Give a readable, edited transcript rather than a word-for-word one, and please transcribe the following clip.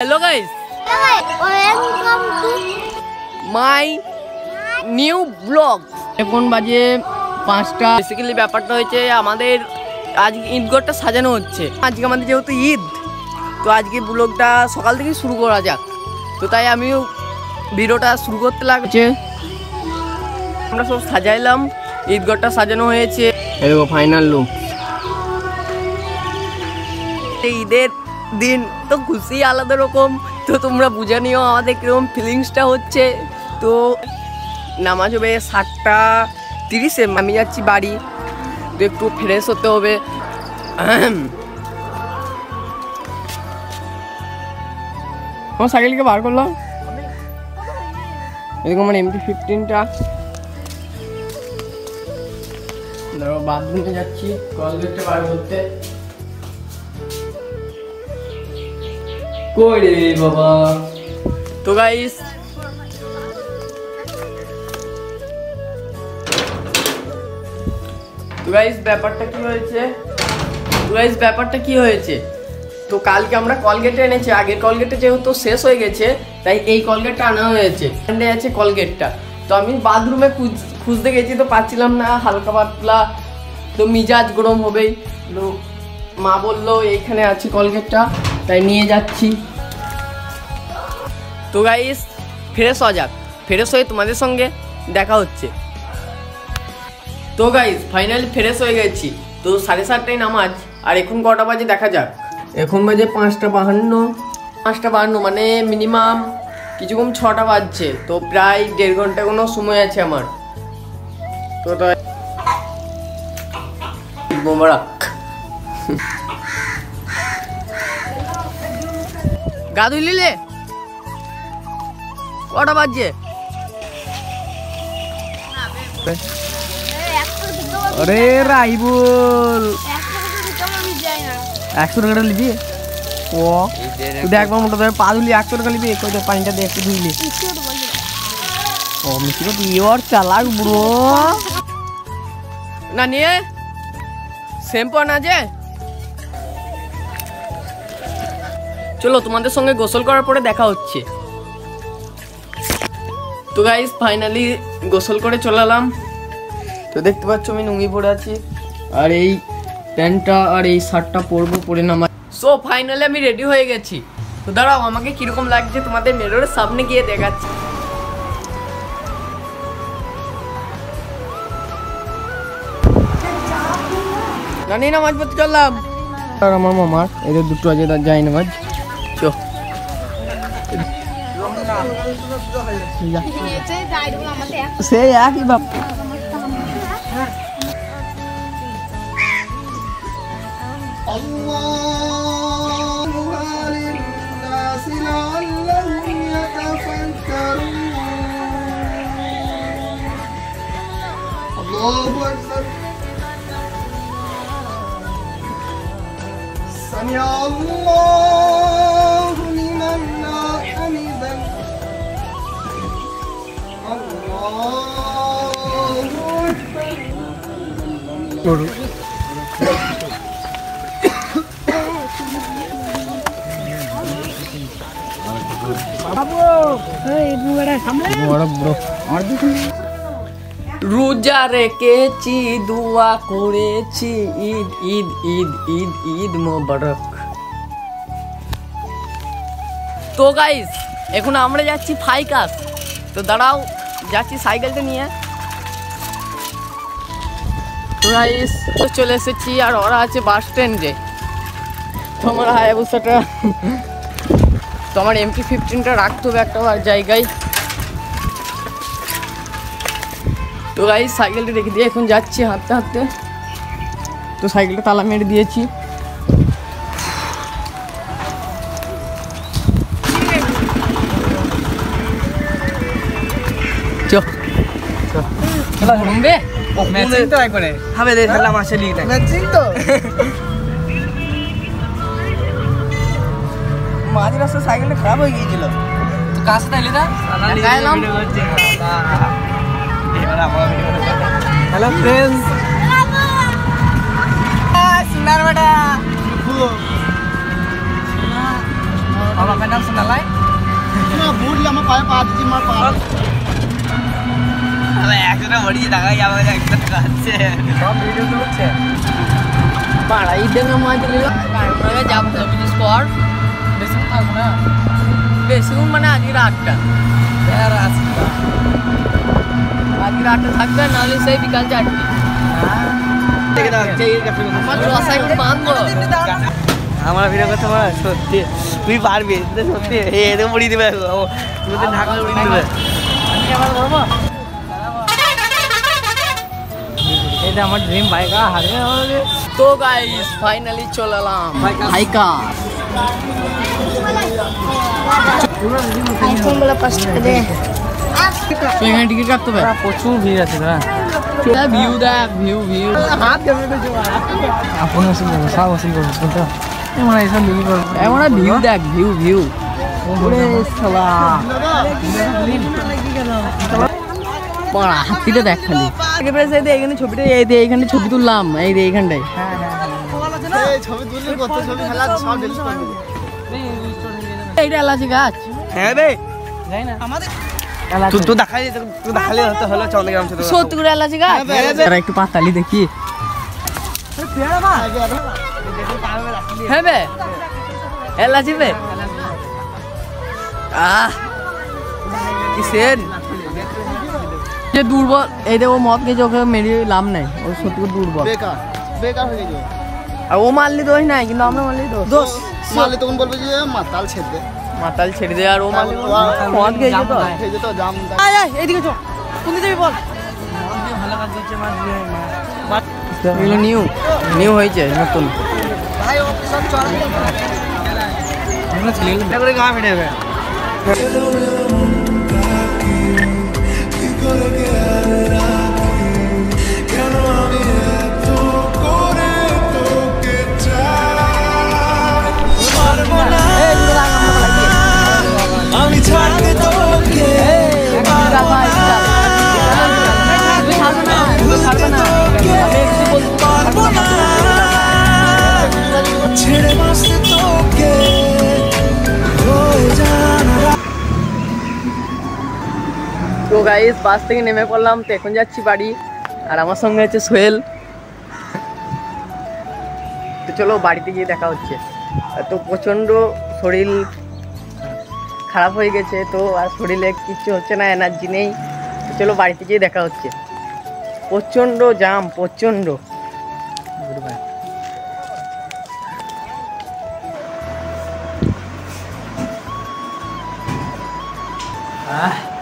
Hello guys, welcome to my new vlog. এখন বাজে 5টা। বেসিক্যালি ব্যাপারটা হচ্ছে আমাদের আজকে ঈদগাহটা সাজানো হচ্ছে। আজকে আমাদের যেহেতু ঈদ, তো আজকে ব্লগটা সকাল থেকে শুরু করা যাক। তো তাই আমিও ভিডিওটা শুরু করতে লাগছে। আমরা সব সাজাইলাম, ঈদগাহটা সাজানো হয়েছে। এই দেখো ফাইনাল লুক। ঈদের দিন তো খুশি আলাদা রকম, তো তোমরা বুঝে নিও আমাদের কিরকম ফিলিংসটা হচ্ছে। তো নামাজ হবে 7:30-এ, আমি যাচ্ছি বাড়ি, তো একটু ফ্রেশ হতে হবে। আমার সাইকেলকে বার করলাম, এরকম আমার MP15টা। ধরো বাথরুমে যাচ্ছি, কলগেটটা বার করতে। করে বাবা তো গাইস ব্যাপারটা কি হয়েছে, তো কালকে আমরা কলগেট এনেছি। আগের কলগেটটা যেহেতু শেষ হয়ে গেছে, তাই এই কলগেটটা আনা হয়েছে। এখানে আছে কলগেটটা। তো আমি বাথরুমে খুঁজতে গেছি, তো পাচ্ছিলাম না, হালকা পাতলা, তো মিজাজ গরম হবেই। তো মা বললো এইখানে আছে কলগেটটা, তাই নিয়ে যাচ্ছি। তো গাইস ফ্রেশ হওয়া যাক, ফ্রেশ হয়ে তোমাদের সঙ্গে দেখা হচ্ছে। তো গাইস ফাইনালি ফ্রেশ হয়ে গেছি। তো 7:30টায় নামাজ, আর এখন কটা বাজে দেখা যাক। এখন বাজে 5:52, মানে মিনিমাম কিছুক্ষণ 6টা বাজছে। তো প্রায় 1.5 ঘন্টা কোনো সময় আছে আমার। তো মোবারক গা ধুইলে কটা বাজছে? আরে রাইবুল 100 টাকা নিবি? ও তুই একবার মোটা ধরে পা ধুলি 100 টাকা নিবি? কই পানিটা দিয়ে একটু ধুইলি। ও মিষ্টি তো তুই ওর চালাক ব্রো। না নিয়ে শ্যাম্পু আনা যে, চলো তোমাদের সঙ্গে গোসল করার পরে দেখা হচ্ছে। তো গাইস ফাইনালি গোসল করে চলে এলাম। তো দেখতে পাচ্ছ আমি লুঙ্গি পরে আছি, আর এই প্যান্টটা আর এই শার্টটা পরে নামাজ। সো ফাইনালি আমি রেডি হয়ে গেছি। তো দাঁড়াও আমাকে কিরকম লাগছে তোমাদের মিররের সামনে গিয়ে দেখাচ্ছি। জানি নামাজ পড়তে চললাম, আর আমার মামার এদের দুটো আছে, তার যাই নামাজ। চো সে একই বাপ। سمع الله لمن حمده الله أكبر রোজা রেখেছি, দোয়া করেছি, ঈদ ঈদ ঈদ ঈদ ঈদ মোবারক। তো গাইস এখন আমরা যাচ্ছি ফাইকাস। তো দাঁড়াও যাচ্ছি সাইকেলটা নিয়ে। তো গাইস চলে এসেছি, আর ওরা আছে বাস স্ট্যান্ডে। তো আমার হায়াবুসাটা, তো আমার MP15টা রাখতে হবে একটা জায়গায়। তো গাইস সাইকেলটা রেখে দিয়ে এখন যাচ্ছি হাঁটতে হাঁটতে। তো সাইকেলটা তালা মেরে দিয়েছি। ঘুমবে ম্যাচিং তো একবারে হবে রে খেলা মাসে লিগ ম্যাচিং তো মাঝে রাস্তায় সাইকেলটা খারাপ হয়ে গিয়েছিল। তো কাছে তাইলে না লাগাইলাম। হ্যালো ফ্রেন্ডস, সুনার বেটা আমার বাপের নাম সোনালাই বুড়লি আমার পায়ে পা দিচ্ছি মার পা একজনে মরিয়ে দেখাই যাবে একটা কাছে সব ভিডিও তো হচ্ছে পাড়া ঈদের নামাজ দিলে যাবো স্পট বেশি থাকবো না বেশিক্ষণ মানে আজকে রাতটা আজকে রাতটা থাকবে নাহলে সেই বিকাল 4টে আমার রসা একটু বাঁধবো আমার ভিডিও করতে পারা সত্যি তুই পারবি সত্যি এতে উড়িয়ে দেবে তুমি তো ঢাকা উড়িয়ে দেবে এটা আমার ড্রিম বাইক হারবে তো গাইস ফাইনালি চলে এলাম হাইকা আইফোন বলে 5 টাকা দে এখানে টিকিট কাটতে হবে প্রচুর ভিড় আছে না ভিউ দেখ ভিউ ভিউ হাত কেমন আপন ওসিল করবো সব ওসিল করবো কিন্তু এমন এইসব লিখি করবো এমন ভিউ দেখ ভিউ ভিউ ওরে শালা পড়া হাতিটা দেখ খালি এখানে ছবিটা এইখানে ছবি তুললাম এই যে এইখানটায় এই ছবি তুললে কত ছবি খেলা সব ডিলিট করে দিবি এইটা এলাচি গাছ হ্যাঁ বে যাই না আমাদের তুই দেখালে হলো চন্দ্রগ্রাম ছিল সত্যি করে এলাচি গাছ তারা একটু পাতালি দেখি হ্যাঁ বে এলাচি বে কিসের যে দুর্বল এই দেখো মদ খেয়েছে ওকে মেরে লাভ নাই ও সত্যি করে দুর্বল বেকার বেকার হয়ে গেছে আর ও মারলি দোষ নাই কিন্তু আমরা মারলি দোষ মারলে তখন বলবে যে মাতাল ছেড়ে দে মাতাল ছেড়ে দে আর ও মারলি মদ খেয়েছে তো খেয়ে তো জাম আয় আয় এইদিকে চল কোন দিকে যাবি বল ভালো কাজ দিচ্ছে এগুলো নিউ নিউ হয়েছে নতুন ভাই ও সব চল আমরা ছেলে করে গা ফেটে যাবে আমি ছাড়তে তোকে ছেড়ে বসতে তোকে তো গাইস বাস থেকে নেমে পড়লাম তো এখন যাচ্ছি বাড়ি আর আমার সঙ্গে হচ্ছে সোহেল তো চলো বাড়িতে গিয়ে দেখা হচ্ছে তো প্রচণ্ড শরীর খারাপ হয়ে গেছে তো আর শরীরে কিচ্ছু হচ্ছে না এনার্জি নেই তো চলো বাড়িতে গিয়ে দেখা হচ্ছে প্রচণ্ড জাম প্রচণ্ড আহ